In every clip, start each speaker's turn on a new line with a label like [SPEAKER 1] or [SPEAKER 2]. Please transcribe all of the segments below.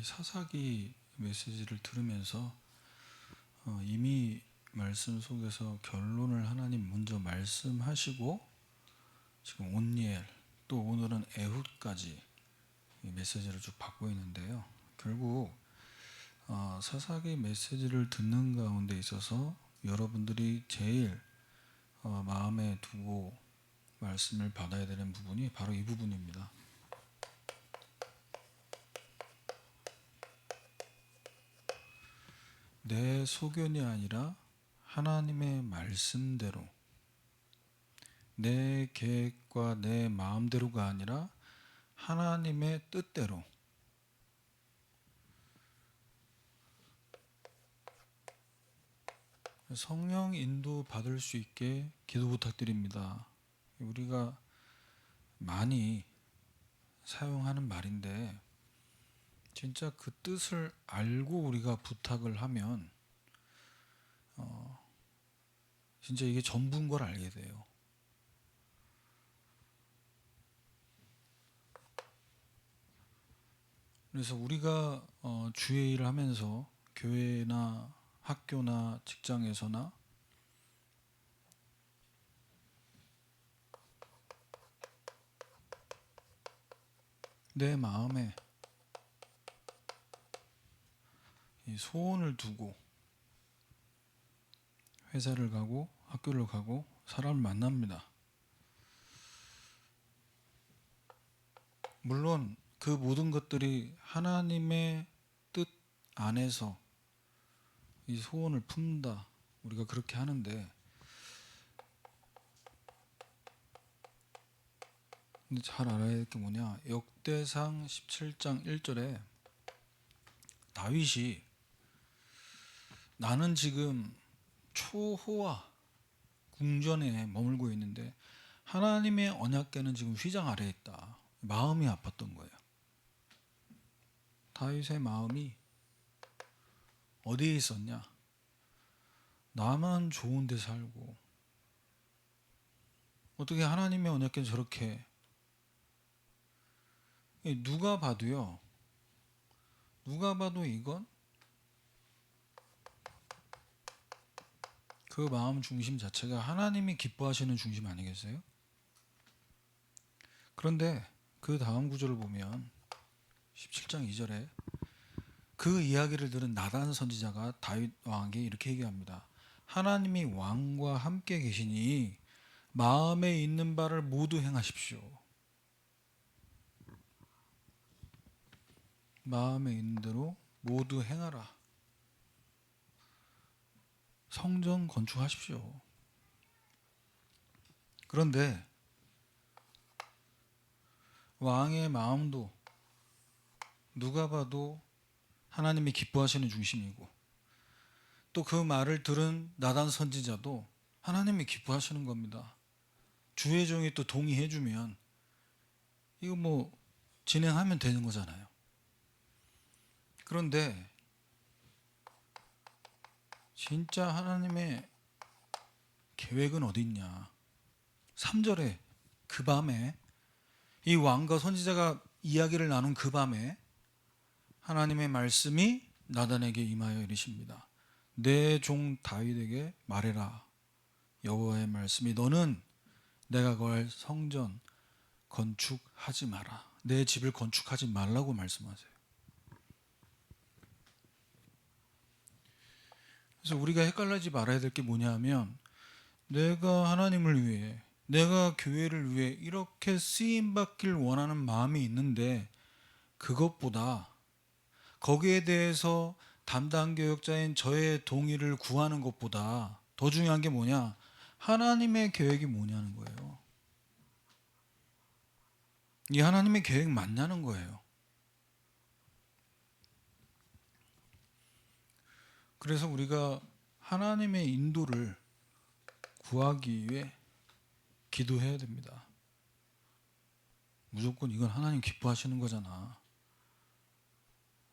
[SPEAKER 1] 사사기 메시지를 들으면서 이미 말씀 속에서 결론을 하나님 먼저 말씀하시고 지금 온니엘 또 오늘은 에훗까지 이 메시지를 쭉 받고 있는데요. 결국 사사기 메시지를 듣는 가운데 있어서 여러분들이 제일 마음에 두고 말씀을 받아야 되는 부분이 바로 이 부분입니다. 내 소견이 아니라 하나님의 말씀대로, 내 계획과 내 마음대로가 아니라 하나님의 뜻대로. 성령 인도 받을 수 있게 기도 부탁드립니다. 우리가 많이 사용하는 말인데 진짜 그 뜻을 알고 우리가 부탁을 하면 진짜 이게 전부인 걸 알게 돼요. 그래서 우리가 주의 일을 하면서 교회나 학교나 직장에서나 내 마음에 이 소원을 두고 회사를 가고 학교를 가고 사람을 만납니다. 물론 그 모든 것들이 하나님의 뜻 안에서 이 소원을 품는다. 우리가 그렇게 하는데 근데 잘 알아야 될 게 뭐냐? 역대상 17장 1절에 다윗이 나는 지금 초호화 궁전에 머물고 있는데 하나님의 언약궤는 지금 휘장 아래에 있다. 마음이 아팠던 거예요. 다윗의 마음이 어디에 있었냐? 나만 좋은 데 살고 어떻게 하나님의 언약궤는 저렇게 누가 봐도요. 누가 봐도 이건 그 마음 중심 자체가 하나님이 기뻐하시는 중심 아니겠어요? 그런데 그 다음 구절을 보면 17장 2절에 그 이야기를 들은 나단 선지자가 다윗 왕에게 이렇게 얘기합니다. 하나님이 왕과 함께 계시니 마음에 있는 바를 모두 행하십시오. 마음에 있는 대로 모두 행하라. 성전 건축하십시오. 그런데 왕의 마음도 누가 봐도 하나님이 기뻐하시는 중심이고 또 그 말을 들은 나단 선지자도 하나님이 기뻐하시는 겁니다. 주의 종이 또 동의해주면 이거 뭐 진행하면 되는 거잖아요. 그런데 진짜 하나님의 계획은 어디 있냐? 3절에 그 밤에 이 왕과 선지자가 이야기를 나눈 그 밤에 하나님의 말씀이 나단에게 임하여 이르십니다. 내 종 다윗에게 말해라. 여호와의 말씀이 너는 내가 거할 성전 건축하지 마라. 내 집을 건축하지 말라고 말씀하세요. 그래서 우리가 헷갈리지 말아야 될 게 뭐냐면 내가 하나님을 위해 내가 교회를 위해 이렇게 쓰임받길 원하는 마음이 있는데 그것보다 거기에 대해서 담당 교역자인 저의 동의를 구하는 것보다 더 중요한 게 뭐냐? 하나님의 계획이 뭐냐는 거예요. 이 하나님의 계획 맞냐는 거예요. 그래서 우리가 하나님의 인도를 구하기 위해 기도해야 됩니다. 무조건 이건 하나님 기뻐하시는 거잖아.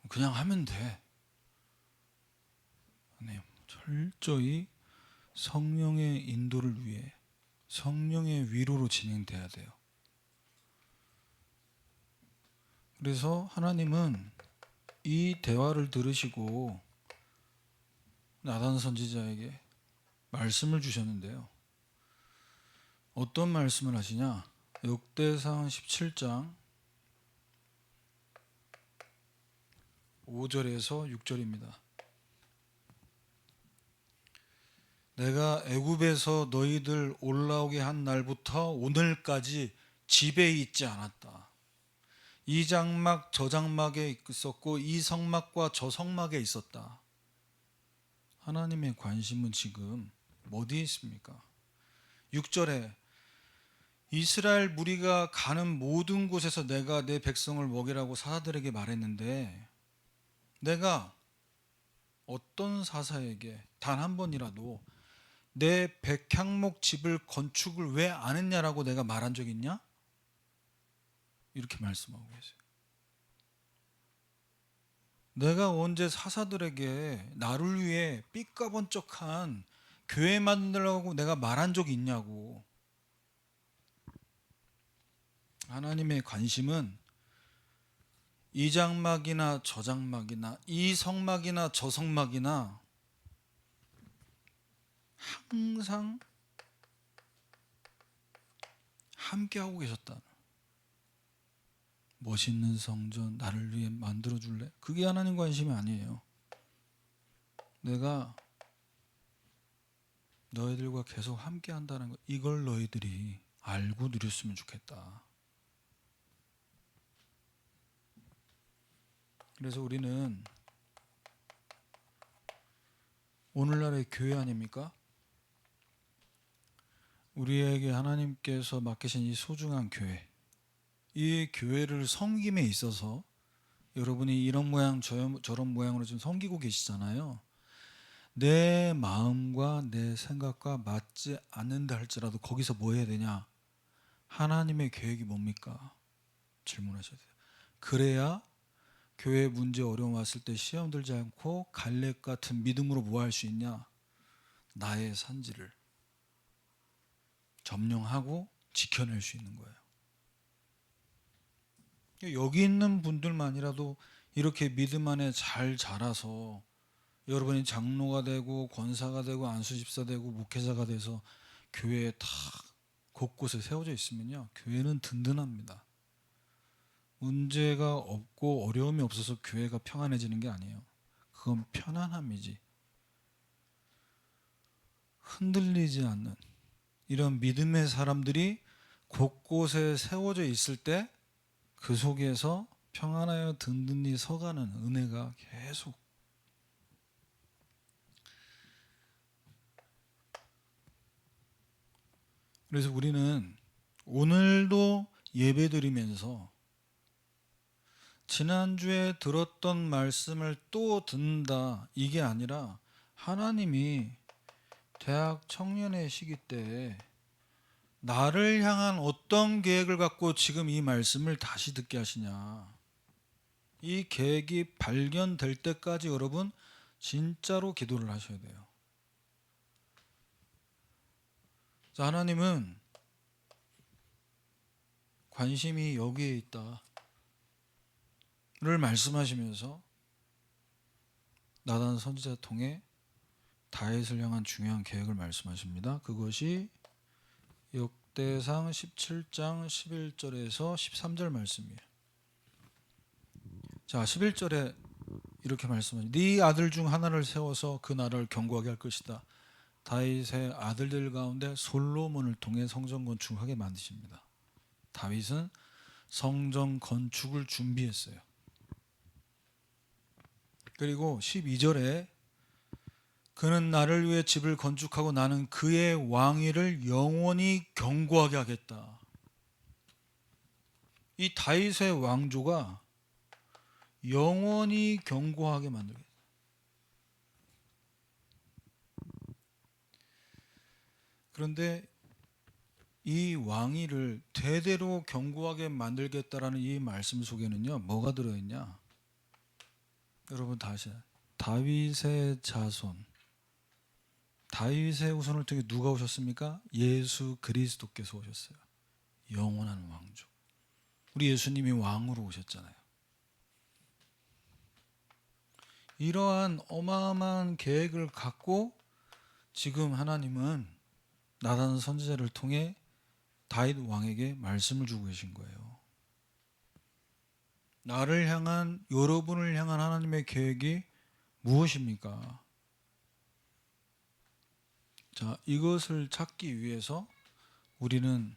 [SPEAKER 1] 그냥 하면 돼. 네, 철저히 성령의 인도를 위해 성령의 위로로 진행돼야 돼요. 그래서 하나님은 이 대화를 들으시고 나단 선지자에게 말씀을 주셨는데요. 어떤 말씀을 하시냐? 역대상 17장 5절에서 6절입니다. 내가 애굽에서 너희들 올라오게 한 날부터 오늘까지 집에 있지 않았다. 이 장막 저 장막에 있었고 이 성막과 저 성막에 있었다. 하나님의 관심은 지금 어디에 있습니까? 6절에 이스라엘 무리가 가는 모든 곳에서 내가 내 백성을 먹이라고 사사들에게 말했는데 내가 어떤 사사에게 단 한 번이라도 내 백향목 집을 건축을 왜 안 했냐라고 내가 말한 적 있냐? 이렇게 말씀하고 계세요. 내가 언제 사사들에게 나를 위해 삐까번쩍한 교회 만들라고 내가 말한 적이 있냐고. 하나님의 관심은 이 장막이나 저 장막이나 이 성막이나 저 성막이나 항상 함께하고 계셨다. 멋있는 성전 나를 위해 만들어 줄래? 그게 하나님 관심이 아니에요. 내가 너희들과 계속 함께 한다는 것, 이걸 너희들이 알고 누렸으면 좋겠다. 그래서 우리는 오늘날의 교회 아닙니까? 우리에게 하나님께서 맡기신 이 소중한 교회, 이 교회를 섬김에 있어서 여러분이 이런 모양 저런 모양으로 지금 섬기고 계시잖아요. 내 마음과 내 생각과 맞지 않는다 할지라도 거기서 뭐 해야 되냐? 하나님의 계획이 뭡니까? 질문하셔야 돼요. 그래야 교회 문제 어려움 왔을 때 시험 들지 않고 갈렙 같은 믿음으로 뭐 할 수 있냐? 나의 산지를 점령하고 지켜낼 수 있는 거예요. 여기 있는 분들만이라도 이렇게 믿음 안에 잘 자라서 여러분이 장로가 되고 권사가 되고 안수집사 되고 목회자가 돼서 교회에 다 곳곳에 세워져 있으면요, 교회는 든든합니다. 문제가 없고 어려움이 없어서 교회가 평안해지는 게 아니에요. 그건 편안함이지. 흔들리지 않는 이런 믿음의 사람들이 곳곳에 세워져 있을 때 그 속에서 평안하여 든든히 서가는 은혜가 계속. 그래서 우리는 오늘도 예배드리면서 지난주에 들었던 말씀을 또 듣는다, 이게 아니라 하나님이 대학 청년의 시기 때 나를 향한 어떤 계획을 갖고 지금 이 말씀을 다시 듣게 하시냐, 이 계획이 발견될 때까지 여러분 진짜로 기도를 하셔야 돼요. 하나님은 관심이 여기에 있다를 말씀하시면서 나단 선지자 통해 다윗을 향한 중요한 계획을 말씀하십니다. 그것이 역대상 17장 11절에서 13절 말씀이에요. 자, 11절에 이렇게 말씀하죠. 네 아들 중 하나를 세워서 그 나라를 견고하게 할 것이다. 다윗의 아들들 가운데 솔로몬을 통해 성전 건축하게 만드십니다. 다윗은 성전 건축을 준비했어요. 그리고 12절에 그는 나를 위해 집을 건축하고 나는 그의 왕위를 영원히 견고하게 하겠다. 이 다윗의 왕조가 영원히 견고하게 만들겠다. 그런데 이 왕위를 대대로 견고하게 만들겠다라는 이 말씀 속에는요, 뭐가 들어있냐? 여러분 다시, 다윗의 자손, 다윗의 후손을 통해 누가 오셨습니까? 예수 그리스도께서 오셨어요. 영원한 왕조. 우리 예수님이 왕으로 오셨잖아요. 이러한 어마어마한 계획을 갖고 지금 하나님은 나단 선지자를 통해 다윗 왕에게 말씀을 주고 계신 거예요. 나를 향한, 여러분을 향한 하나님의 계획이 무엇입니까? 자, 이것을 찾기 위해서 우리는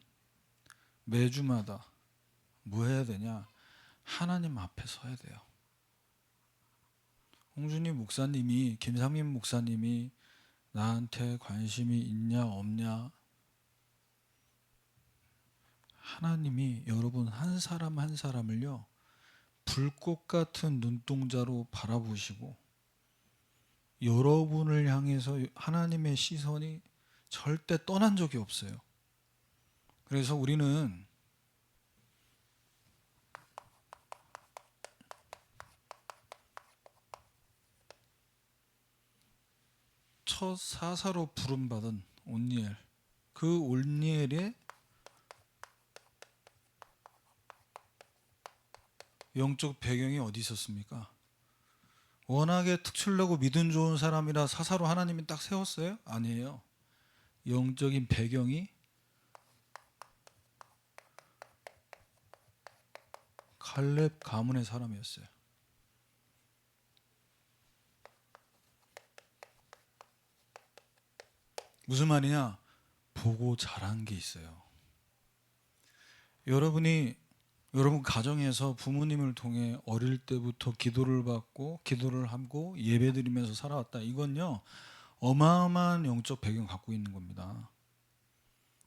[SPEAKER 1] 매주마다 뭐 해야 되냐? 하나님 앞에 서야 돼요. 홍준희 목사님이, 김상민 목사님이 나한테 관심이 있냐 없냐, 하나님이 여러분 한 사람 한 사람을요 불꽃 같은 눈동자로 바라보시고 여러분을 향해서 하나님의 시선이 절대 떠난 적이 없어요. 그래서 우리는 첫 사사로 부름받은 온니엘, 그 온니엘의 영적 배경이 어디 있었습니까? 워낙에 특출나고 믿음 좋은 사람이라 사사로 하나님이 딱 세웠어요? 아니에요. 영적인 배경이 갈렙 가문의 사람이었어요. 무슨 말이냐? 보고 자란 게 있어요. 여러분 가정에서 부모님을 통해 어릴 때부터 기도를 받고 기도를 하고 예배드리면서 살아왔다. 이건요 어마어마한 영적 배경 갖고 있는 겁니다.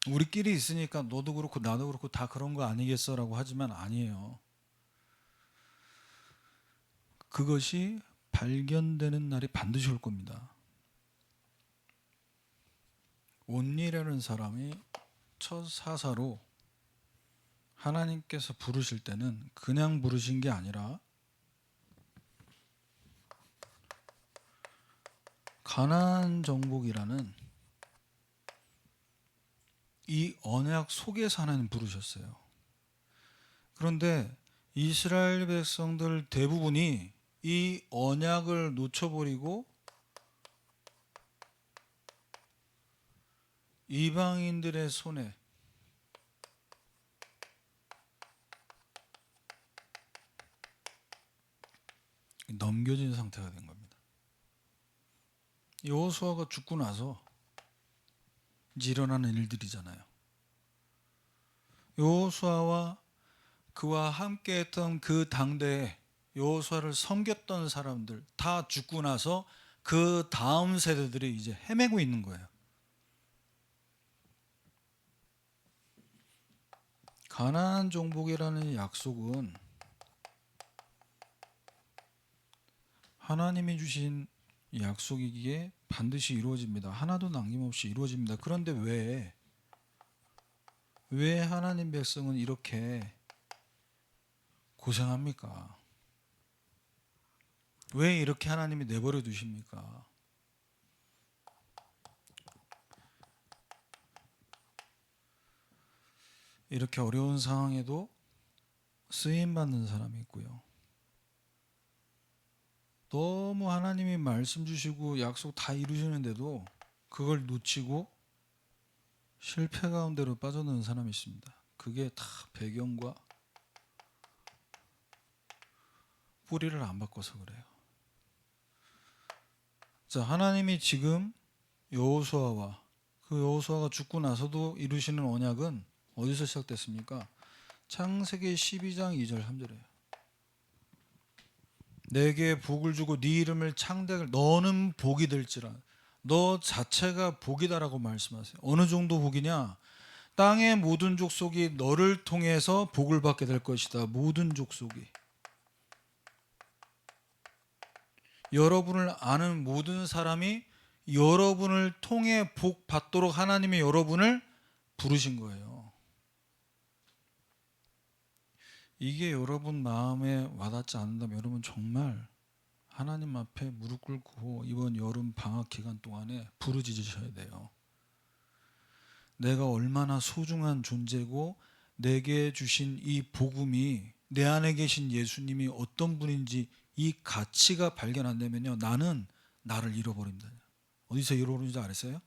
[SPEAKER 1] 우리끼리 있으니까 너도 그렇고 나도 그렇고 다 그런 거 아니겠어라고 하지만 아니에요. 그것이 발견되는 날이 반드시 올 겁니다. 온니라는 사람이 첫 사사로 하나님께서 부르실 때는 그냥 부르신 게 아니라 가나안 정복이라는 이 언약 속에서 하나님 부르셨어요. 그런데 이스라엘 백성들 대부분이 이 언약을 놓쳐버리고 이방인들의 손에 넘겨진 상태가 된 겁니다. 여호수아가 죽고 나서 이제 일어나는 일들이잖아요. 여호수아와 그와 함께했던 그 당대에 여호수아를 섬겼던 사람들 다 죽고 나서 그 다음 세대들이 이제 헤매고 있는 거예요. 가나안 정복이라는 약속은 하나님이 주신 약속이기에 반드시 이루어집니다. 하나도 남김없이 이루어집니다. 그런데 왜 하나님 백성은 이렇게 고생합니까? 왜 이렇게 하나님이 내버려 두십니까? 이렇게 어려운 상황에도 쓰임받는 사람이 있고요. 너무 하나님이 말씀 주시고 약속 다 이루시는데도 그걸 놓치고 실패 가운데로 빠져드는 사람이 있습니다. 그게 다 배경과 뿌리를 안 바꿔서 그래요. 자, 하나님이 지금 여호수아와 그 여호수아가 죽고 나서도 이루시는 언약은 어디서 시작됐습니까? 창세기 12장 2절 3절이에요. 내게 복을 주고 네 이름을 창대할 너는 복이 될지라. 너 자체가 복이다라고 말씀하세요. 어느 정도 복이냐? 땅의 모든 족속이 너를 통해서 복을 받게 될 것이다. 모든 족속이. 여러분을 아는 모든 사람이 여러분을 통해 복 받도록 하나님이 여러분을 부르신 거예요. 이게 여러분 마음에 와닿지 않는다면 여러분 정말 하나님 앞에 무릎 꿇고 이번 여름 방학 기간 동안에 부르짖으셔야 돼요. 내가 얼마나 소중한 존재고 내게 주신 이 복음이 내 안에 계신 예수님이 어떤 분인지 이 가치가 발견 안 되면요, 나는 나를 잃어버립니다. 어디서 잃어버리는 줄 아세요?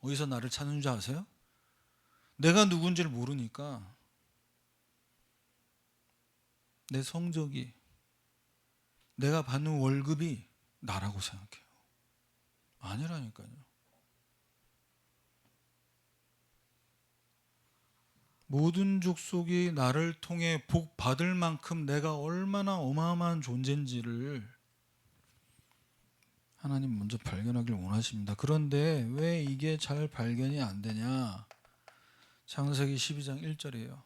[SPEAKER 1] 어디서 나를 찾는 줄 아세요? 내가 누군지를 모르니까 내 성적이, 내가 받는 월급이 나라고 생각해요. 아니라니까요. 모든 족속이 나를 통해 복 받을 만큼 내가 얼마나 어마어마한 존재인지를 하나님 먼저 발견하길 원하십니다. 그런데 왜 이게 잘 발견이 안 되냐? 창세기 12장 1절이에요.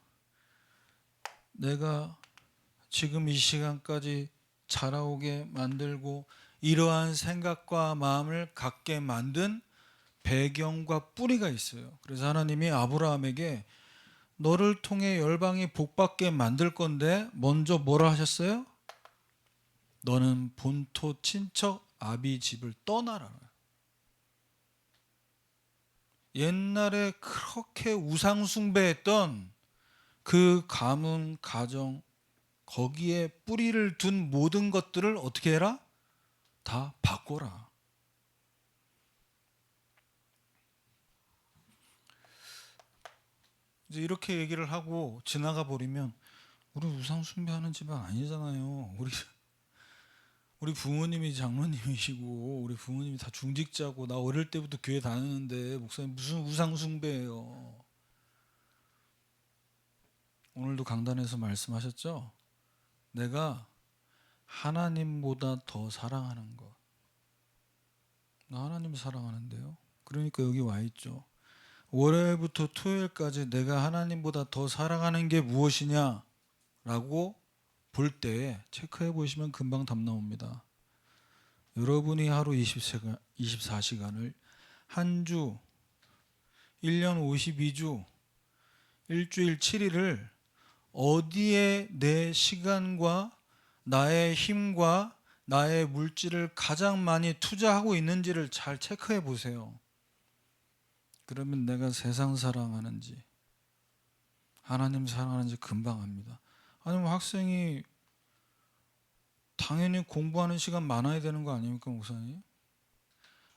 [SPEAKER 1] 내가 지금 이 시간까지 자라오게 만들고 이러한 생각과 마음을 갖게 만든 배경과 뿌리가 있어요. 그래서 하나님이 아브라함에게 너를 통해 열방이 복받게 만들 건데 먼저 뭐라 하셨어요? 너는 본토 친척 아비 집을 떠나라. 옛날에 그렇게 우상 숭배했던 그 가문 가정, 거기에 뿌리를 둔 모든 것들을 어떻게 해라? 다 바꿔라. 이제 이렇게 얘기를 하고 지나가 버리면 우리 우상 숭배하는 집안 아니잖아요. 우리 부모님이 장로님이시고 우리 부모님이 다 중직자고 나 어릴 때부터 교회 다니는데 목사님 무슨 우상 숭배예요. 오늘도 강단에서 말씀하셨죠? 내가 하나님보다 더 사랑하는 것. 나 하나님 사랑하는데요. 그러니까 여기 와 있죠. 월요일부터 토요일까지 내가 하나님보다 더 사랑하는 게 무엇이냐 라고 볼 때 체크해 보시면 금방 답 나옵니다. 여러분이 하루 24시간을 한 주, 1년 52주, 일주일 7일을 어디에 내 시간과 나의 힘과 나의 물질을 가장 많이 투자하고 있는지를 잘 체크해 보세요. 그러면 내가 세상 사랑하는지 하나님 사랑하는지 금방 압니다. 아니면 학생이 당연히 공부하는 시간 많아야 되는 거 아닙니까, 목사님?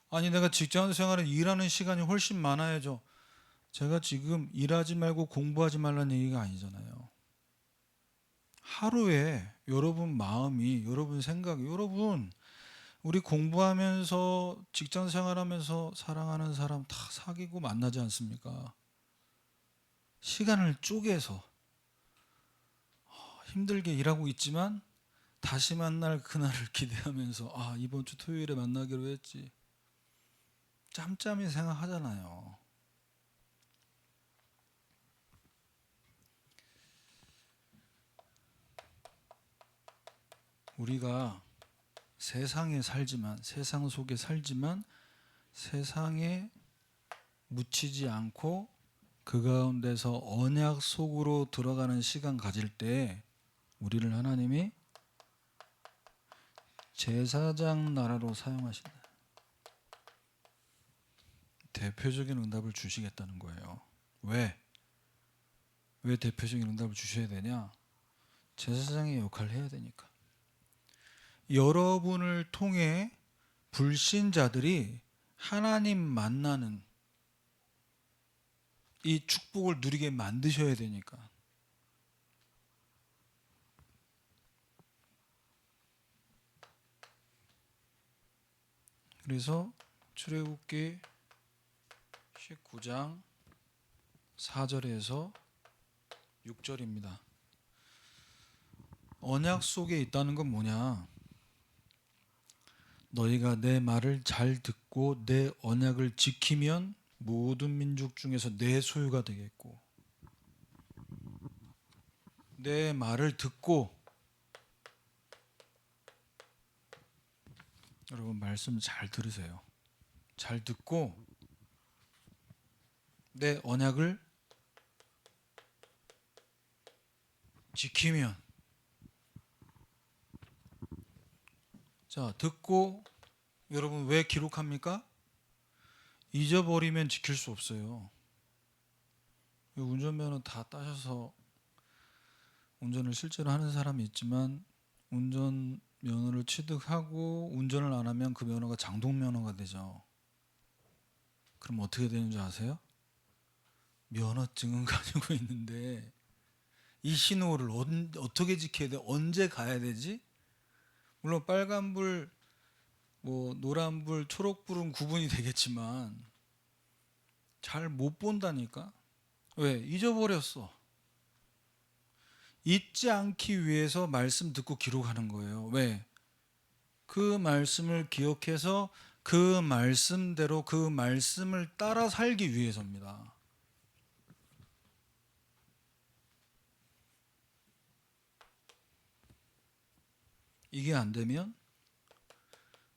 [SPEAKER 1] 아니 내가 직장 생활에 일하는 시간이 훨씬 많아야죠. 제가 지금 일하지 말고 공부하지 말라는 얘기가 아니잖아요. 하루에 여러분 마음이, 여러분 생각이, 여러분 우리 공부하면서 직장 생활하면서 사랑하는 사람 다 사귀고 만나지 않습니까? 시간을 쪼개서 힘들게 일하고 있지만 다시 만날 그날을 기대하면서 아 이번 주 토요일에 만나기로 했지. 짬짬이 생각하잖아요. 우리가 세상에 살지만 세상 속에 살지만 세상에 묻히지 않고 그 가운데서 언약 속으로 들어가는 시간 가질 때 우리를 하나님이 제사장 나라로 사용하신다. 대표적인 응답을 주시겠다는 거예요. 왜? 왜 대표적인 응답을 주셔야 되냐? 제사장의 역할을 해야 되니까. 여러분을 통해 불신자들이 하나님 만나는 이 축복을 누리게 만드셔야 되니까. 그래서 출애굽기 19장 4절에서 6절입니다. 언약 속에 있다는 건 뭐냐? 너희가 내 말을 잘 듣고 내 언약을 지키면 모든 민족 중에서 내 소유가 되겠고, 내 말을 듣고, 여러분 말씀 잘 들으세요. 잘 듣고 내 언약을 지키면, 자 듣고 여러분 왜 기록합니까? 잊어버리면 지킬 수 없어요. 운전면허 다 따셔서 운전을 실제로 하는 사람이 있지만 운전 면허를 취득하고 운전을 안 하면 그 면허가 장동 면허가 되죠. 그럼 어떻게 되는 줄 아세요? 면허증은 가지고 있는데 이 신호를 어떻게 지켜야 돼? 언제 가야 되지? 물론 빨간불, 뭐 노란불, 초록불은 구분이 되겠지만 잘 못 본다니까. 왜? 잊어버렸어. 잊지 않기 위해서 말씀 듣고 기록하는 거예요. 왜? 그 말씀을 기억해서 그 말씀대로 그 말씀을 따라 살기 위해서입니다. 이게 안 되면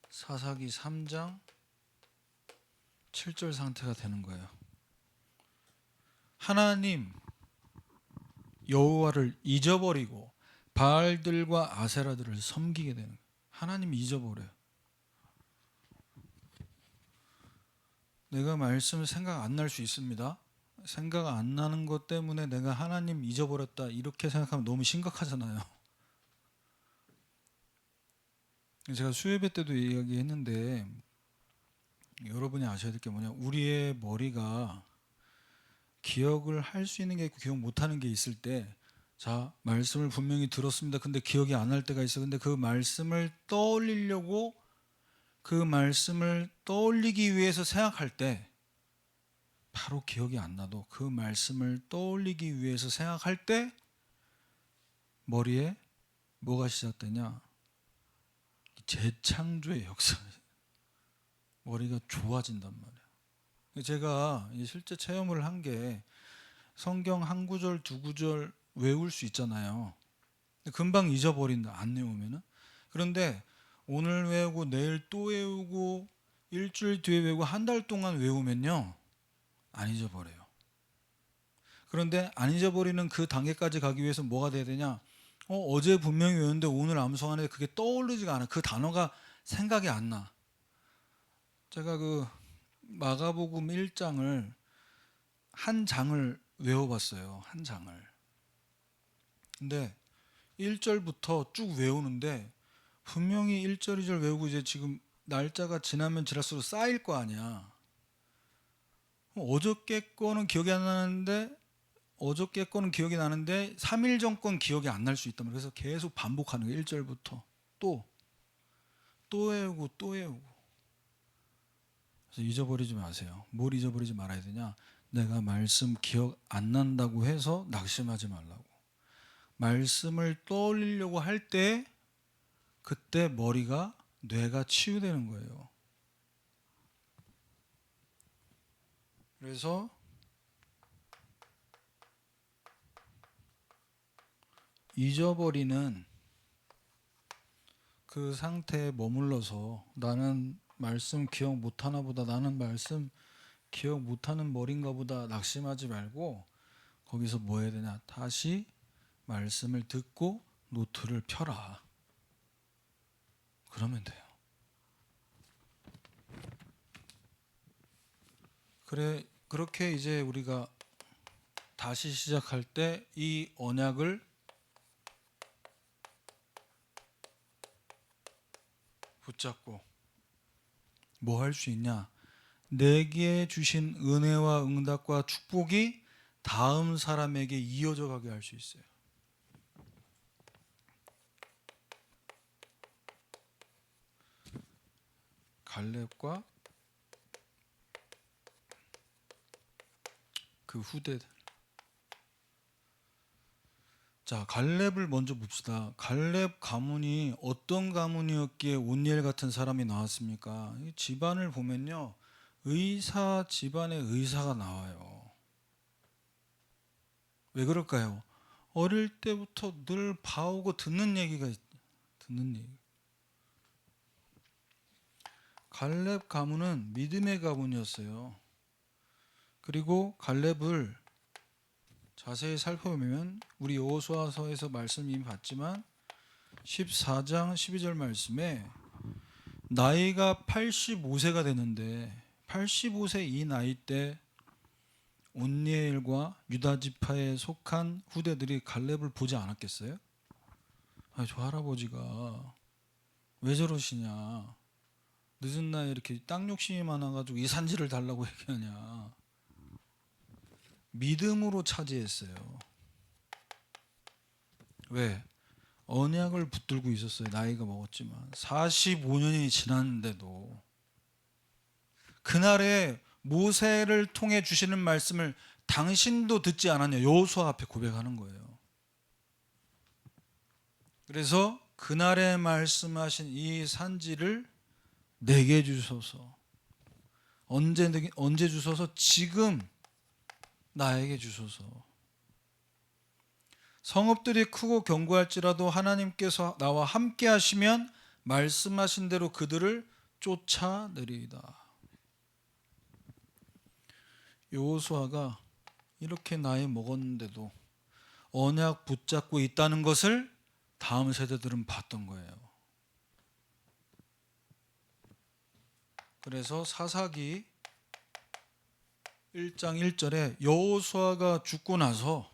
[SPEAKER 1] 사사기 3장 7절 상태가 되는 거예요. 하나님 여호와를 잊어버리고 바알들과 아세라들을 섬기게 되는 거예요. 하나님 잊어버려요. 내가 말씀을 생각 안 날 수 있습니다. 생각 안 나는 것 때문에 내가 하나님 잊어버렸다 이렇게 생각하면 너무 심각하잖아요. 제가 수요예배 때도 이야기했는데 여러분이 아셔야 될 게 뭐냐, 우리의 머리가 기억을 할 수 있는 게 있고 기억 못하는 게 있을 때, 자 말씀을 분명히 들었습니다. 근데 기억이 안 날 때가 있어. 근데 그 말씀을 떠올리려고, 그 말씀을 떠올리기 위해서 생각할 때 바로 기억이 안 나도 그 말씀을 떠올리기 위해서 생각할 때 머리에 뭐가 시작되냐, 재창조의 역사. 머리가 좋아진단 말이에요. 제가 실제 체험을 한 게, 성경 한 구절 두 구절 외울 수 있잖아요. 금방 잊어버린다, 안 외우면은. 그런데 오늘 외우고 내일 또 외우고 일주일 뒤에 외우고 한 달 동안 외우면요 안 잊어버려요. 그런데 안 잊어버리는 그 단계까지 가기 위해서 뭐가 돼야 되냐, 어제 분명히 외웠는데 오늘 암송하는데 그게 떠오르지가 않아. 그 단어가 생각이 안 나. 제가 그 마가복음 1장을 한 장을 외워봤어요. 한 장을. 근데 1절부터 쭉 외우는데 분명히 1절 2절 외우고 이제 지금 날짜가 지나면 지날수록 쌓일 거 아니야. 어저께 거는 기억이 안 나는데, 어저께 거는 기억이 나는데 3일 전 건 기억이 안 날 수 있단 말이야. 그래서 계속 반복하는 거야. 1절부터 또 외우고 또 외우고. 그래서 잊어버리지 마세요. 뭘 잊어버리지 말아야 되냐, 내가 말씀 기억 안 난다고 해서 낙심하지 말라고. 말씀을 떠올리려고 할 때 그때 머리가, 뇌가 치유되는 거예요. 그래서 잊어버리는 그 상태에 머물러서 나는 말씀 기억 못하나 보다, 나는 말씀 기억 못하는 머리인가 보다 낙심하지 말고, 거기서 뭐 해야 되냐, 다시 말씀을 듣고 노트를 펴라. 그러면 돼요. 그렇게 이제 우리가 다시 시작할 때 이 언약을 붙잡고 뭐 할 수 있냐, 내게 주신 은혜와 응답과 축복이 다음 사람에게 이어져 가게 할 수 있어요. 갈렙과 그 후대들. 자, 갈렙을 먼저 봅시다. 갈렙 가문이 어떤 가문이었기에 온니엘 같은 사람이 나왔습니까? 이 집안을 보면요, 의사 집안의 의사가 나와요. 왜 그럴까요? 어릴 때부터 늘 봐오고 듣는 얘기가 듣는 얘기. 갈렙 가문은 믿음의 가문이었어요. 그리고 갈렙을 자세히 살펴보면 우리 여호수아서에서 말씀 이미 봤지만 14장 12절 말씀에 나이가 85세가 되는데, 85세 이 나이 때 온니엘과 유다 지파에 속한 후대들이 갈렙을 보지 않았겠어요? 저 할아버지가 왜 저러시냐? 늦은 나이에 이렇게 땅 욕심이 많아가지고 이 산지를 달라고 얘기하냐? 믿음으로 차지했어요. 왜? 언약을 붙들고 있었어요. 나이가 먹었지만 45년이 지났는데도 그날에 모세를 통해 주시는 말씀을 당신도 듣지 않았냐? 여호수아 앞에 고백하는 거예요. 그래서 그날에 말씀하신 이 산지를 내게 주소서. 언제 주소서? 지금 나에게 주소서. 성읍들이 크고 견고할지라도 하나님께서 나와 함께 하시면 말씀하신 대로 그들을 쫓아내리이다. 여호수아가 이렇게 나이 먹었는데도 언약 붙잡고 있다는 것을 다음 세대들은 봤던 거예요. 그래서 사사기 1장 1절에 여호수아가 죽고 나서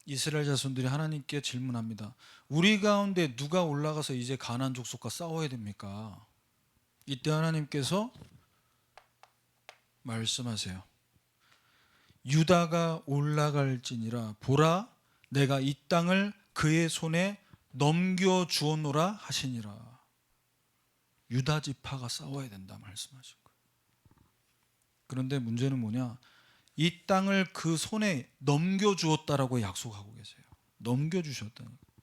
[SPEAKER 1] 이스라엘 자손들이 하나님께 질문합니다. 우리 가운데 누가 올라가서 이제 가나안 족속과 싸워야 됩니까? 이때 하나님께서 말씀하세요. 유다가 올라갈지니라 보라 내가 이 땅을 그의 손에 넘겨주었노라 하시니라. 유다 지파가 싸워야 된다 말씀하신 거예요. 그런데 문제는 뭐냐? 이 땅을 그 손에 넘겨주었다라고 약속하고 계세요. 넘겨주셨다는 거예요.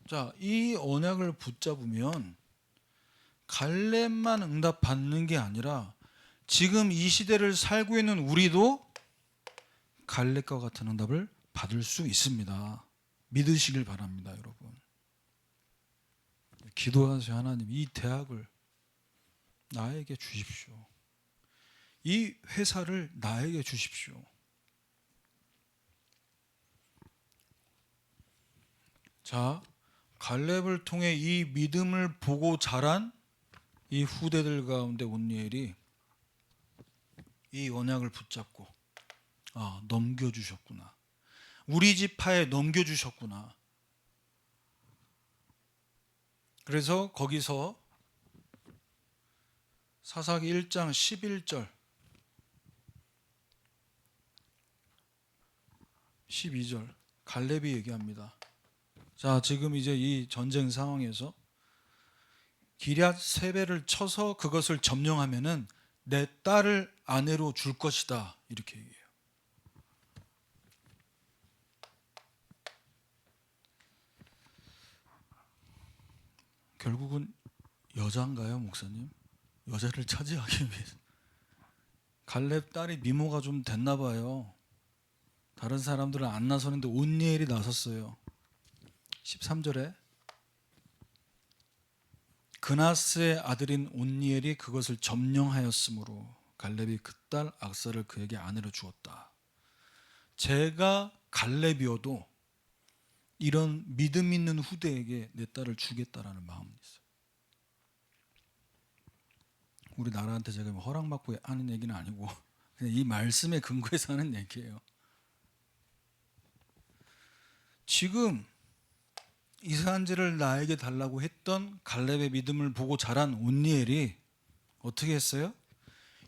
[SPEAKER 1] 자, 이 언약을 붙잡으면 갈렙만 응답받는 게 아니라 지금 이 시대를 살고 있는 우리도 갈렙과 같은 응답을 받을 수 있습니다. 믿으시길 바랍니다, 여러분. 기도하세요. 하나님, 이 대학을 나에게 주십시오. 이 회사를 나에게 주십시오. 자, 갈렙을 통해 이 믿음을 보고 자란 이 후대들 가운데 온니엘이 이 언약을 붙잡고 넘겨주셨구나. 우리 지파에 넘겨주셨구나. 그래서 거기서 사사기 1장 11절 12절 갈렙이 얘기합니다. 자, 지금 이제 이 전쟁 상황에서 기럇 세베를 쳐서 그것을 점령하면은 내 딸을 아내로 줄 것이다. 이렇게 얘기해요. 결국은 여자인가요, 목사님? 여자를 차지하기 위해서. 갈렙 딸이 미모가 좀 됐나 봐요. 다른 사람들은 안 나서는데 온니엘이 나섰어요. 13절에 그나스의 아들인 온니엘이 그것을 점령하였으므로 갈렙이 그 딸 악사를 그에게 아내로 주었다. 제가 갈렙이어도 이런 믿음 있는 후대에게 내 딸을 주겠다라는 마음이 있어요. 우리나라한테 제가 허락받고 하는 얘기는 아니고 그냥 이 말씀에 근거해서 하는 얘기예요. 지금 이 산지를 나에게 달라고 했던 갈렙의 믿음을 보고 자란 온니엘이 어떻게 했어요?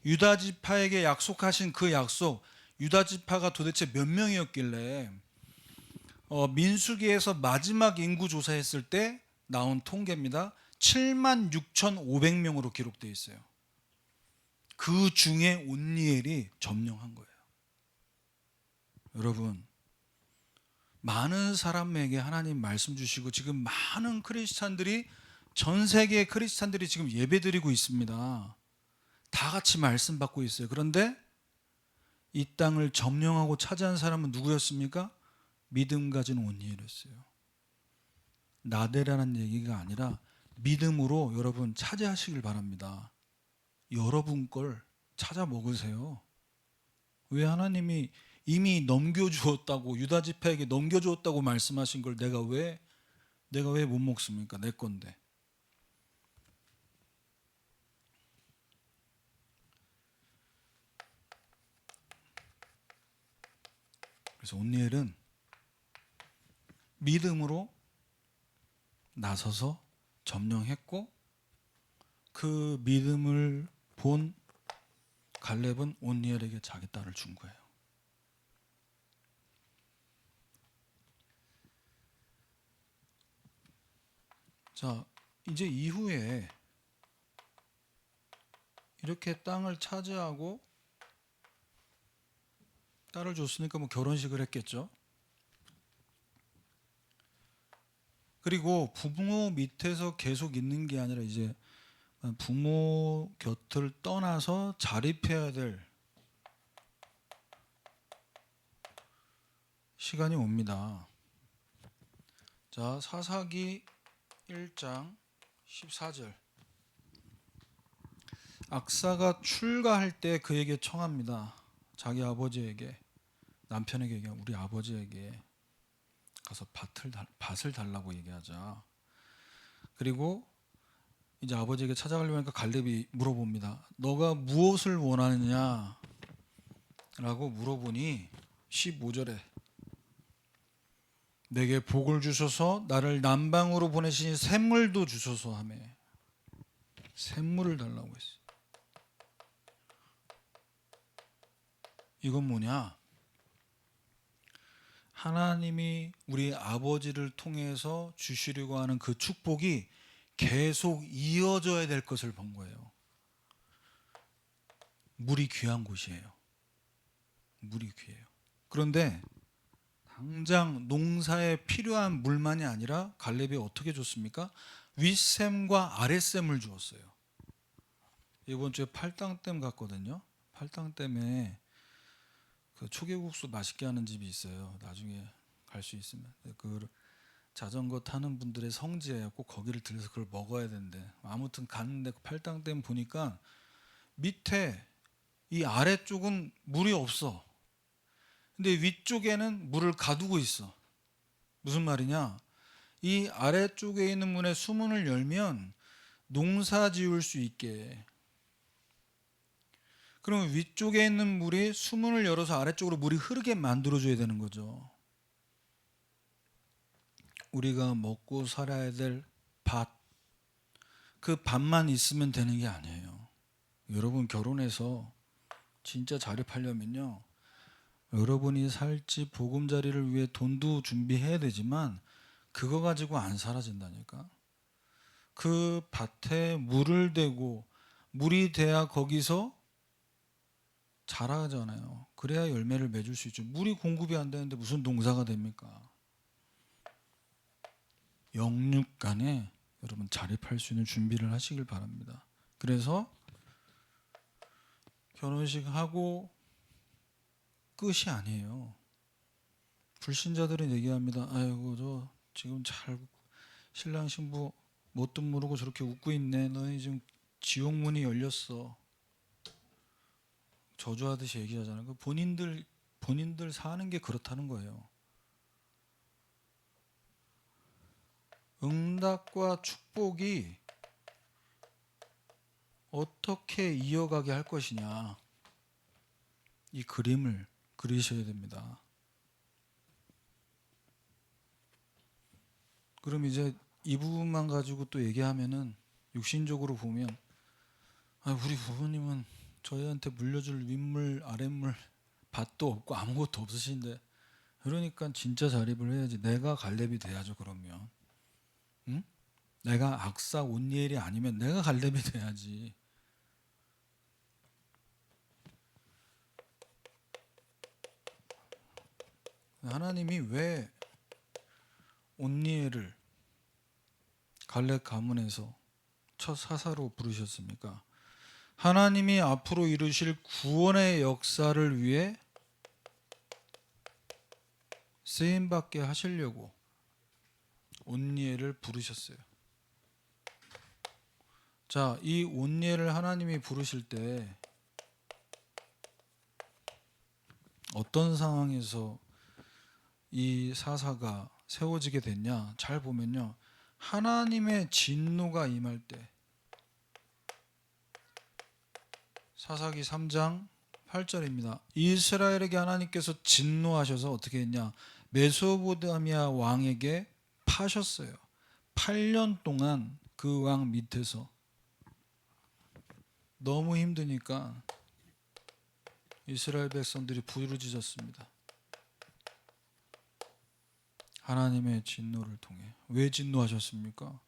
[SPEAKER 1] 유다 지파에게 약속하신 그 약속, 유다 지파가 도대체 몇 명이었길래 민수기에서 마지막 인구 조사했을 때 나온 통계입니다. 76,500명으로 기록되어 있어요. 그 중에 온니엘이 점령한 거예요. 여러분, 많은 사람에게 하나님 말씀 주시고 지금 많은 크리스찬들이 전 세계의 크리스찬들이 지금 예배드리고 있습니다. 다 같이 말씀 받고 있어요. 그런데 이 땅을 점령하고 차지한 사람은 누구였습니까? 믿음 가진 온니엘이었어요. 나대라는 얘기가 아니라 믿음으로 여러분 차지하시길 바랍니다. 여러분 걸 찾아 먹으세요. 왜 하나님이 이미 넘겨주었다고 유다 지파에게 넘겨주었다고 말씀하신 걸 내가 왜 못 먹습니까? 내 건데. 그래서 온니엘은 믿음으로 나서서 점령했고 그 믿음을 본 갈렙은 온니엘에게 자기 딸을 준 거예요. 자, 이제 이후에 이렇게 땅을 차지하고 딸을 줬으니까 뭐 결혼식을 했겠죠. 그리고 부모 밑에서 계속 있는 게 아니라 이제 부모 곁을 떠나서 자립해야 될 시간이 옵니다. 자, 사사기 1장 14절. 악사가 출가할 때 그에게 청합니다. 자기 아버지에게, 남편에게 얘기하고 우리 아버지에게 가서 밭을 달라고 얘기하자. 그리고 이제 아버지에게 찾아가려고 하니까 갈렙이 물어봅니다. 너가 무엇을 원하느냐? 라고 물어보니 15절에 내게 복을 주셔서 나를 남방으로 보내시니 샘물도 주소서 하며 샘물을 달라고 했어요. 이건 뭐냐? 하나님이 우리 아버지를 통해서 주시려고 하는 그 축복이 계속 이어져야 될 것을 본 거예요. 물이 귀한 곳이에요. 물이 귀해요. 그런데 당장 농사에 필요한 물만이 아니라 갈렙이 어떻게 줬습니까? 윗샘과 아랫샘을 주었어요. 이번 주에 팔당댐 갔거든요. 팔당댐에 그 초계국수 맛있게 하는 집이 있어요. 나중에 갈 수 있으면. 그 자전거 타는 분들의 성지예요. 꼭 거기를 들려서 그걸 먹어야 된대. 아무튼 갔는데 그 팔당댐 보니까 밑에 이 아래쪽은 물이 없어. 근데 위쪽에는 물을 가두고 있어. 무슨 말이냐? 이 아래쪽에 있는 문에 수문을 열면 농사 지을 수 있게. 그러면 위쪽에 있는 물이 수문을 열어서 아래쪽으로 물이 흐르게 만들어줘야 되는 거죠. 우리가 먹고 살아야 될 밭, 그 밭만 있으면 되는 게 아니에요. 여러분 결혼해서 진짜 자립하려면요, 여러분이 살지 보금자리를 위해 돈도 준비해야 되지만 그거 가지고 안 사라진다니까. 그 밭에 물을 대고 물이 돼야 거기서 자라잖아요. 그래야 열매를 맺을 수 있죠. 물이 공급이 안 되는데 무슨 농사가 됩니까? 영육간에 여러분 자립할 수 있는 준비를 하시길 바랍니다. 그래서 결혼식 하고 끝이 아니에요. 불신자들은 얘기합니다. 아이고 저 지금 잘 신랑 신부 뭣도 모르고 저렇게 웃고 있네. 너희 지금 지옥문이 열렸어. 저주하듯이 얘기하잖아요. 본인들 사는 게 그렇다는 거예요. 응답과 축복이 어떻게 이어가게 할 것이냐, 이 그림을 그리셔야 됩니다. 그럼 이제 이 부분만 가지고 또 얘기하면은 육신적으로 보면 우리 부모님은 저희한테 물려줄 윗물 아랫물 밭도 없고 아무것도 없으신데, 그러니까 진짜 자립을 해야지. 내가 갈렙이 돼야죠. 그러면 응? 내가 악사 온니엘이 아니면 내가 갈렙이 돼야지. 하나님이 왜 온니엘을 갈렙 가문에서 첫 사사로 부르셨습니까? 하나님이 앞으로 이루실 구원의 역사를 위해 쓰임받게 하시려고 온니엘을 부르셨어요. 자, 이 온니엘을 하나님이 부르실 때 어떤 상황에서 이 사사가 세워지게 됐냐? 잘 보면요, 하나님의 진노가 임할 때. 사사기 3장 8절입니다. 이스라엘에게 하나님께서 진노하셔서 어떻게 했냐? 메소포타미아 왕에게 파셨어요. 8년 동안 그 왕 밑에서 너무 힘드니까 이스라엘 백성들이 부르짖었습니다. 하나님의 진노를 통해. 왜 진노하셨습니까?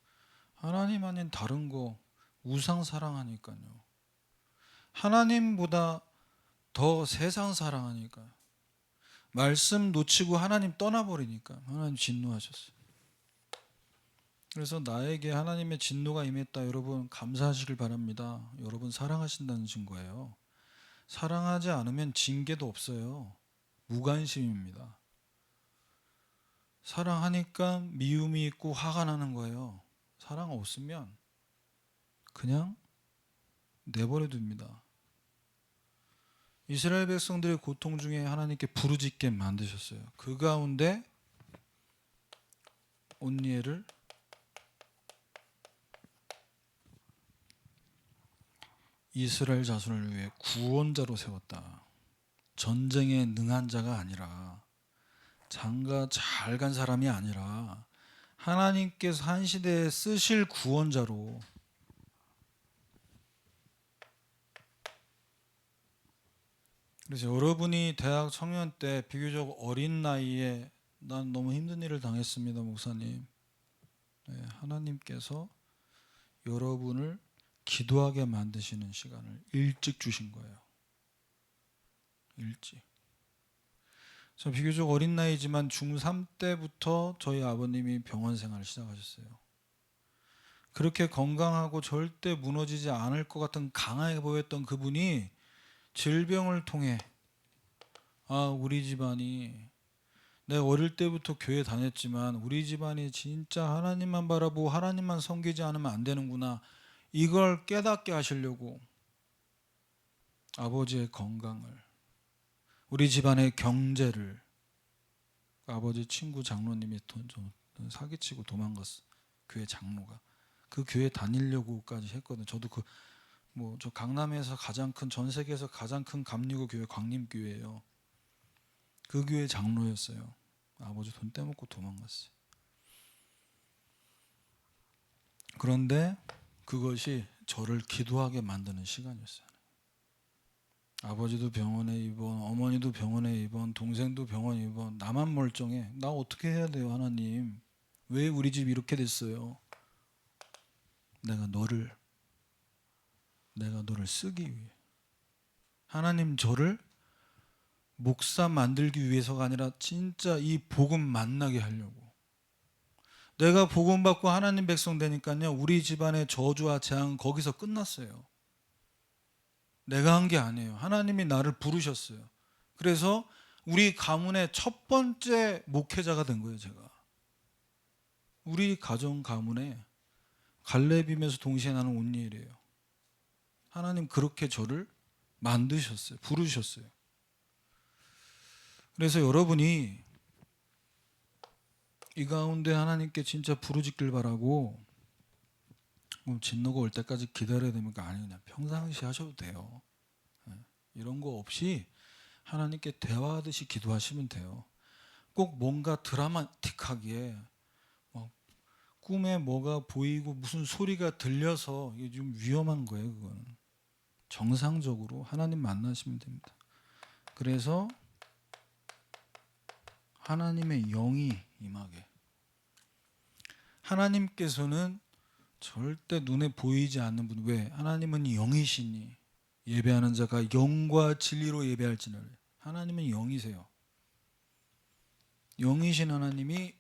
[SPEAKER 1] 하나님 아닌 다른 거 우상 사랑하니까요. 하나님보다 더 세상 사랑하니까. 말씀 놓치고 하나님 떠나버리니까 하나님 진노하셨어요. 그래서 나에게 하나님의 진노가 임했다. 여러분 감사하시길 바랍니다. 여러분 사랑하신다는 증거예요. 사랑하지 않으면 징계도 없어요. 무관심입니다. 사랑하니까 미움이 있고 화가 나는 거예요. 사랑 없으면 그냥 내버려 둡니다. 이스라엘 백성들의 고통 중에 하나님께 부르짖게 만드셨어요. 그 가운데 온니엘을 이스라엘 자손을 위해 구원자로 세웠다. 전쟁에 능한 자가 아니라 장가 잘 간 사람이 아니라 하나님께서 한 시대에 쓰실 구원자로. 그래서 여러분이 대학 청년 때 비교적 어린 나이에 난 너무 힘든 일을 당했습니다, 목사님. 네, 하나님께서 여러분을 기도하게 만드시는 시간을 일찍 주신 거예요. 일찍. 저 비교적 어린 나이지만 중3 때부터 저희 아버님이 병원 생활을 시작하셨어요. 그렇게 건강하고 절대 무너지지 않을 것 같은 강하게 보였던 그분이 질병을 통해 우리 집안이, 내가 어릴 때부터 교회 다녔지만 우리 집안이 진짜 하나님만 바라보고 하나님만 섬기지 않으면 안 되는구나, 이걸 깨닫게 하시려고 아버지의 건강을, 우리 집안의 경제를, 아버지 친구 장로님이 사기치고 도망갔어. 교회 장로가 그 교회 다니려고까지 했거든. 저도 저 강남에서 가장 큰, 전 세계에서 가장 큰 감리교 교회 광림교회예요. 그 교회 장로였어요. 아버지 돈 떼먹고 도망갔어요. 그런데 그것이 저를 기도하게 만드는 시간이었어요. 아버지도 병원에 입원, 어머니도 병원에 입원, 동생도 병원에 입원. 나만 멀쩡해. 나 어떻게 해야 돼요, 하나님? 왜 우리 집 이렇게 됐어요? 내가 너를 쓰기 위해. 하나님 저를 목사 만들기 위해서가 아니라 진짜 이 복음 만나게 하려고. 내가 복음 받고 하나님 백성 되니까요, 우리 집안의 저주와 재앙은 거기서 끝났어요. 내가 한 게 아니에요. 하나님이 나를 부르셨어요. 그래서 우리 가문의 첫 번째 목회자가 된 거예요, 제가. 우리 가정 가문에 갈렙임에서 동시에 나는 온니엘이에요. 하나님 그렇게 저를 만드셨어요. 부르셨어요. 그래서 여러분이 이 가운데 하나님께 진짜 부르짖길 바라고, 진노가 올 때까지 기다려야 됩니까? 아니, 그냥 평상시 하셔도 돼요. 이런 거 없이 하나님께 대화하듯이 기도하시면 돼요. 꼭 뭔가 드라마틱하게 꿈에 뭐가 보이고 무슨 소리가 들려서 이게 좀 위험한 거예요. 그거는 정상적으로 하나님 만나시면 됩니다. 그래서 하나님의 영이 임하게. 하나님께서는 절대 눈에 보이지 않는 분. 왜? 하나님은 영이시니 예배하는 자가 영과 진리로 예배할지는. 하나님은 영이세요. 영이신 하나님이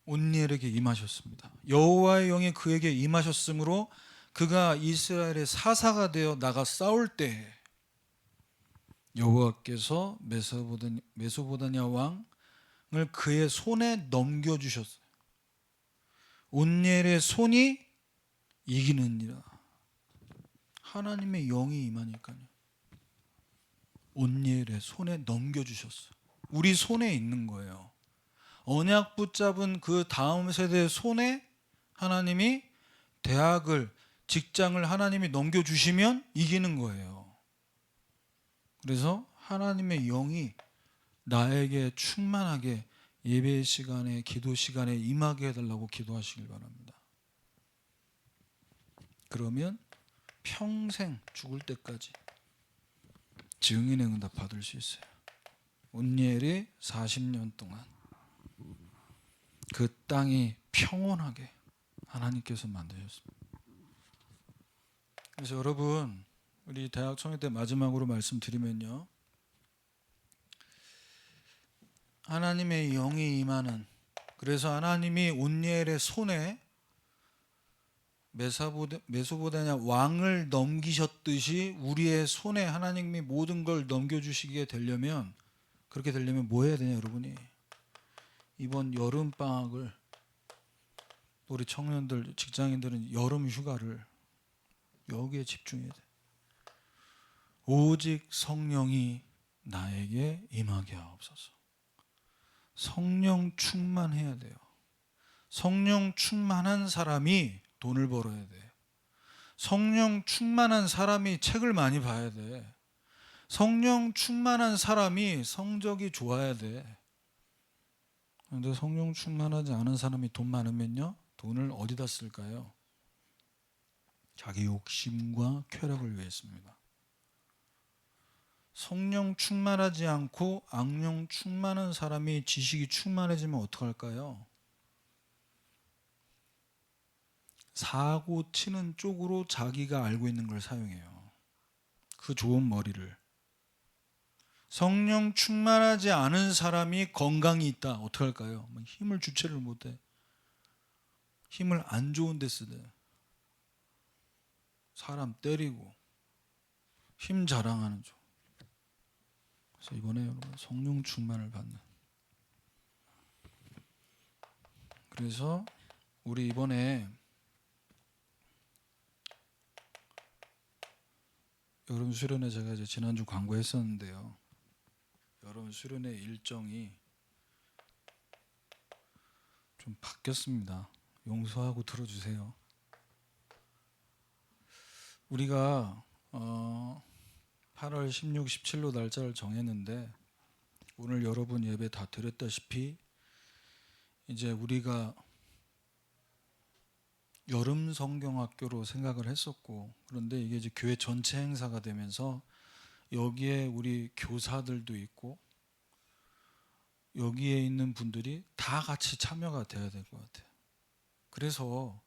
[SPEAKER 1] 온니엘에게 임하셨습니다. 여호와의 영이 그에게 임하셨으므로 그가 이스라엘의 사사가 되어 나가 싸울 때 여호와께서 메소보다냐 왕을 그의 손에 넘겨주셨어요. 온니엘의 손이 이기느니라. 하나님의 영이 임하니까요. 온니엘의 손에 넘겨주셨어요. 우리 손에 있는 거예요. 언약 붙잡은 그 다음 세대의 손에 하나님이 대학을, 직장을 하나님이 넘겨주시면 이기는 거예요. 그래서 하나님의 영이 나에게 충만하게 예배 시간에 기도 시간에 임하게 해달라고 기도하시길 바랍니다. 그러면 평생 죽을 때까지 증인의 응답 받을 수 있어요. 온니엘이 40년 동안 그 땅이 평온하게 하나님께서 만드셨습니다. 그래서 여러분, 우리 대학 청년 때 마지막으로 말씀드리면요, 하나님의 영이 임하는, 그래서 하나님이 온니엘의 손에 메소보다냐 왕을 넘기셨듯이 우리의 손에 하나님이 모든 걸 넘겨주시게 되려면, 그렇게 되려면 뭐 해야 되냐 여러분이, 이번 여름 방학을, 우리 청년들 직장인들은 여름 휴가를 여기에 집중해야 돼. 오직 성령이 나에게 임하게 하옵소서. 성령 충만해야 돼요. 성령 충만한 사람이 돈을 벌어야 돼. 성령 충만한 사람이 책을 많이 봐야 돼. 성령 충만한 사람이 성적이 좋아야 돼. 그런데 성령 충만하지 않은 사람이 돈 많으면요, 돈을 어디다 쓸까요? 자기 욕심과 쾌락을 위했습니다. 성령 충만하지 않고 악령 충만한 사람이 지식이 충만해지면 어떡할까요? 사고 치는 쪽으로 자기가 알고 있는 걸 사용해요. 그 좋은 머리를. 성령 충만하지 않은 사람이 건강이 있다. 어떡할까요? 힘을 주체를 못해. 힘을 안 좋은 데 쓰대. 사람 때리고 힘 자랑하는 쪽. 그래서 이번에 여러분 성령 충만을 받는. 그래서 우리 이번에 여름 수련회 제가 이제 지난주 광고했었는데요. 여름 수련회 일정이 좀 바뀌었습니다. 용서하고 들어주세요. 우리가 8월 16, 17로 날짜를 정했는데 오늘 여러분 예배 다 드렸다시피 이제 우리가 여름 성경학교로 생각을 했었고, 그런데 이게 이제 교회 전체 행사가 되면서 여기에 우리 교사들도 있고 여기에 있는 분들이 다 같이 참여가 돼야 될 것 같아요. 그래서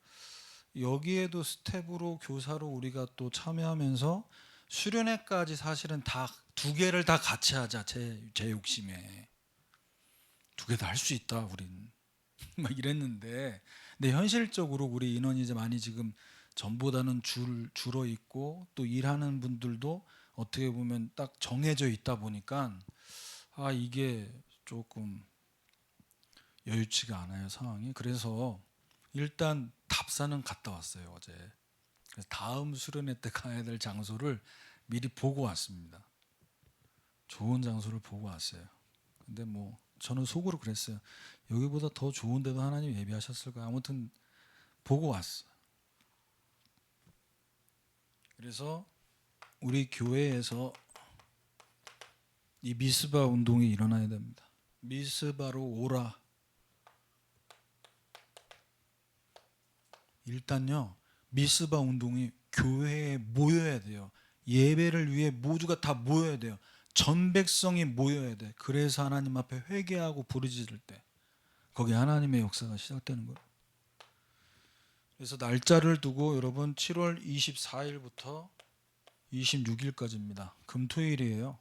[SPEAKER 1] 여기에도 스텝으로 교사로 우리가 또 참여하면서 수련회까지 사실은 다 두 개를 다 같이 하자. 제 욕심에 두 개 다 할 수 있다 우린 막 이랬는데, 근데 현실적으로 우리 인원이 이제 많이 지금 전보다는 줄어 있고 또 일하는 분들도 어떻게 보면 딱 정해져 있다 보니까 이게 조금 여유치가 않아요 상황이. 그래서 일단 답사는 갔다 왔어요 어제. 그래서 다음 수련회 때 가야 될 장소를 미리 보고 왔습니다. 좋은 장소를 보고 왔어요. 근데 뭐 저는 속으로 그랬어요. 여기보다 더 좋은 데도 하나님 예비하셨을까. 아무튼 보고 왔어. 그래서 우리 교회에서 이 미스바 운동이 일어나야 됩니다. 미스바로 오라. 일단요, 미스바 운동이 교회에 모여야 돼요. 예배를 위해 모두가 다 모여야 돼요. 전 백성이 모여야 돼. 그래서 하나님 앞에 회개하고 부르짖을 때 거기 하나님의 역사가 시작되는 거예요. 그래서 날짜를 두고 여러분 7월 24일부터 26일까지입니다. 금토일이에요.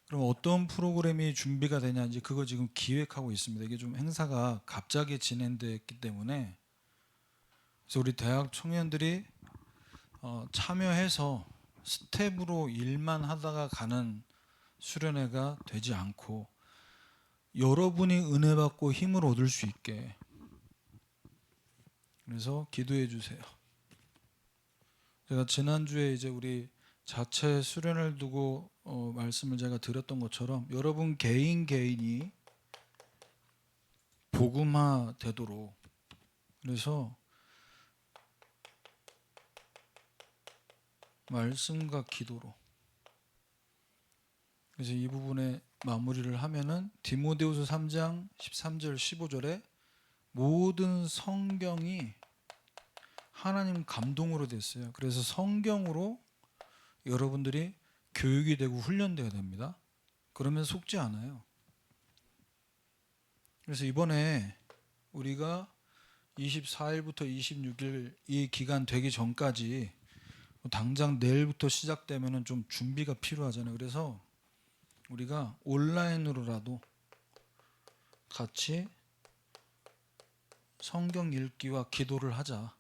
[SPEAKER 1] 그럼 어떤 프로그램이 준비가 되냐, 이제 그거 지금 기획하고 있습니다. 이게 좀 행사가 갑자기 진행됐기 때문에, 그래서 우리 대학 청년들이 참여해서 스텝으로 일만 하다가 가는 수련회가 되지 않고 여러분이 은혜 받고 힘을 얻을 수 있게, 그래서 기도해 주세요. 제가 지난주에 이제 우리 자체 수련을 두고 말씀을 제가 드렸던 것처럼 여러분 개인이 복음화 되도록, 그래서 말씀과 기도로, 그래서 이 부분에 마무리를 하면은 디모데후서 3장 13절 15절에 모든 성경이 하나님 감동으로 됐어요. 그래서 성경으로 여러분들이 교육이 되고 훈련되어야 됩니다. 그러면 속지 않아요. 그래서 이번에 우리가 24일부터 26일 이 기간 되기 전까지 당장 내일부터 시작되면은 좀 준비가 필요하잖아요. 그래서 우리가 온라인으로라도 같이 성경 읽기와 기도를 하자.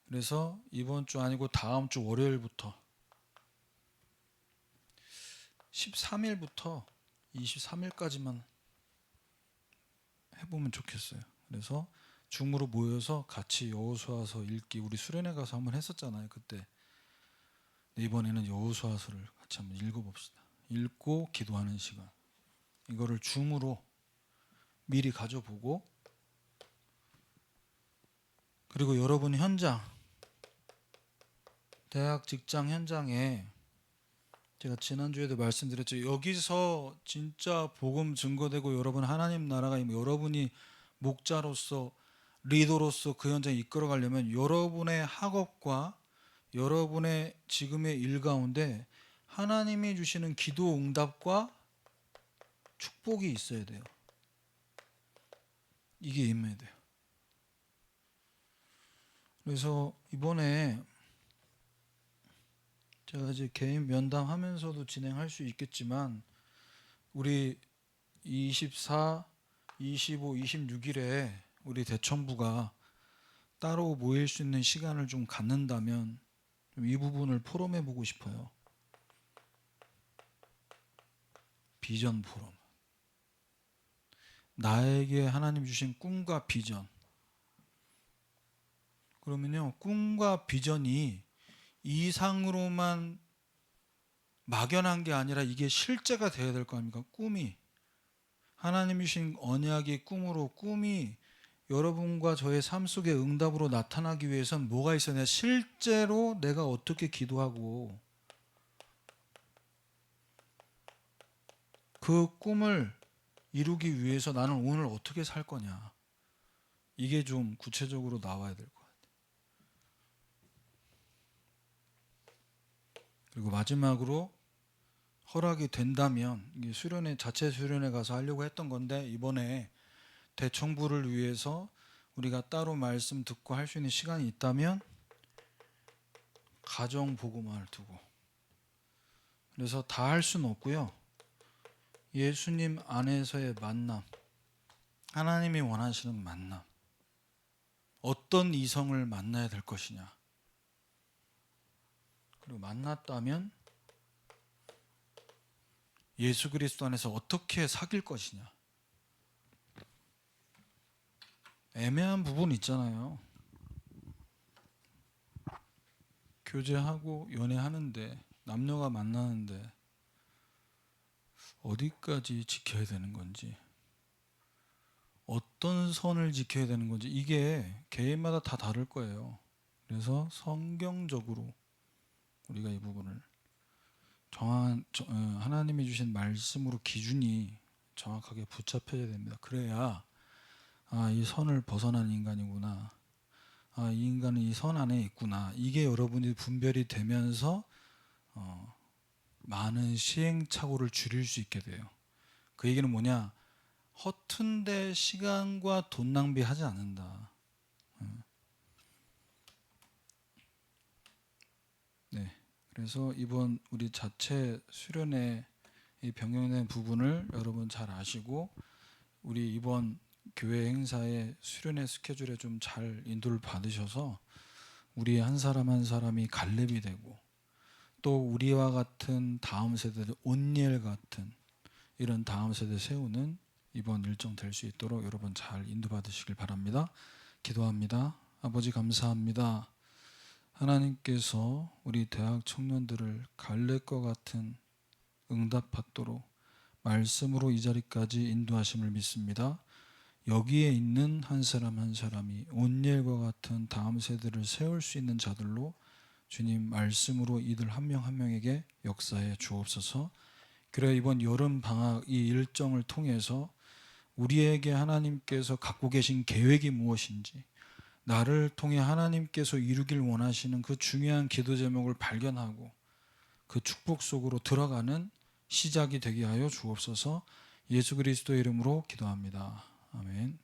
[SPEAKER 1] 그래서 이번 주 아니고 다음 주 월요일부터 13일부터 23일까지만 해보면 좋겠어요. 그래서 줌으로 모여서 같이 여호수아서 읽기, 우리 수련회 가서 한번 했었잖아요. 그때. 이번에는 여호수아서를 같이 한번 읽어봅시다. 읽고 기도하는 시간. 이거를 줌으로 미리 가져보고, 그리고 여러분 현장, 대학 직장 현장에 제가 지난주에도 말씀드렸죠. 여기서 진짜 복음 증거되고 여러분 하나님 나라가 여러분이 목자로서 리더로서 그 현장에 이끌어가려면 여러분의 학업과 여러분의 지금의 일 가운데 하나님이 주시는 기도 응답과 축복이 있어야 돼요. 이게 임해야 돼요. 그래서 이번에 제가 이제 개인 면담하면서도 진행할 수 있겠지만 우리 24, 25, 26일에 우리 대청부가 따로 모일 수 있는 시간을 좀 갖는다면 이 부분을 포럼해 보고 싶어요. 비전 포럼. 나에게 하나님 주신 꿈과 비전. 그러면요, 꿈과 비전이 이상으로만 막연한 게 아니라 이게 실제가 되어야 될 거 아닙니까? 꿈이. 하나님이 주신 언약의 꿈으로 꿈이 여러분과 저의 삶 속의 응답으로 나타나기 위해선 뭐가 있어야 되냐? 실제로 내가 어떻게 기도하고 그 꿈을 이루기 위해서 나는 오늘 어떻게 살 거냐? 이게 좀 구체적으로 나와야 될 것 같아요. 그리고 마지막으로 허락이 된다면 이게 수련회 자체 수련회 가서 하려고 했던 건데 이번에 대청부를 위해서 우리가 따로 말씀 듣고 할 수 있는 시간이 있다면 가정 복음화를 두고, 그래서 다 할 수는 없고요. 예수님 안에서의 만남, 하나님이 원하시는 만남, 어떤 이성을 만나야 될 것이냐, 그리고 만났다면 예수 그리스도 안에서 어떻게 사귈 것이냐. 애매한 부분 있잖아요. 교제하고 연애하는데, 남녀가 만나는데 어디까지 지켜야 되는 건지, 어떤 선을 지켜야 되는 건지, 이게 개인마다 다 다를 거예요. 그래서 성경적으로 우리가 이 부분을 하나님이 주신 말씀으로 기준이 정확하게 붙잡혀야 됩니다. 그래야 이 선을 벗어난 인간이구나, 이 인간은 이 선 안에 있구나, 이게 여러분이 분별이 되면서 많은 시행착오를 줄일 수 있게 돼요. 그 얘기는 뭐냐? 허튼데 시간과 돈 낭비하지 않는다. 네. 그래서 이번 우리 자체 수련회 이 변경된 부분을 여러분 잘 아시고, 우리 이번 교회 행사의 수련회 스케줄에 좀 잘 인도를 받으셔서 우리 한 사람 한 사람이 갈렙이 되고, 또 우리와 같은 다음 세대들, 온니엘 같은 이런 다음 세대 세우는 이번 일정 될 수 있도록 여러분 잘 인도받으시길 바랍니다. 기도합니다. 아버지 감사합니다. 하나님께서 우리 대학 청년들을 갈렙과 같은 응답받도록 말씀으로 이 자리까지 인도하심을 믿습니다. 여기에 있는 한 사람 한 사람이 온니엘과 같은 다음 세대를 세울 수 있는 자들로 주님 말씀으로 이들 한 명 한 명에게 역사해 주옵소서. 그래 이번 여름 방학 이 일정을 통해서 우리에게 하나님께서 갖고 계신 계획이 무엇인지, 나를 통해 하나님께서 이루길 원하시는 그 중요한 기도 제목을 발견하고 그 축복 속으로 들어가는 시작이 되게 하여 주옵소서. 예수 그리스도의 이름으로 기도합니다. 아멘.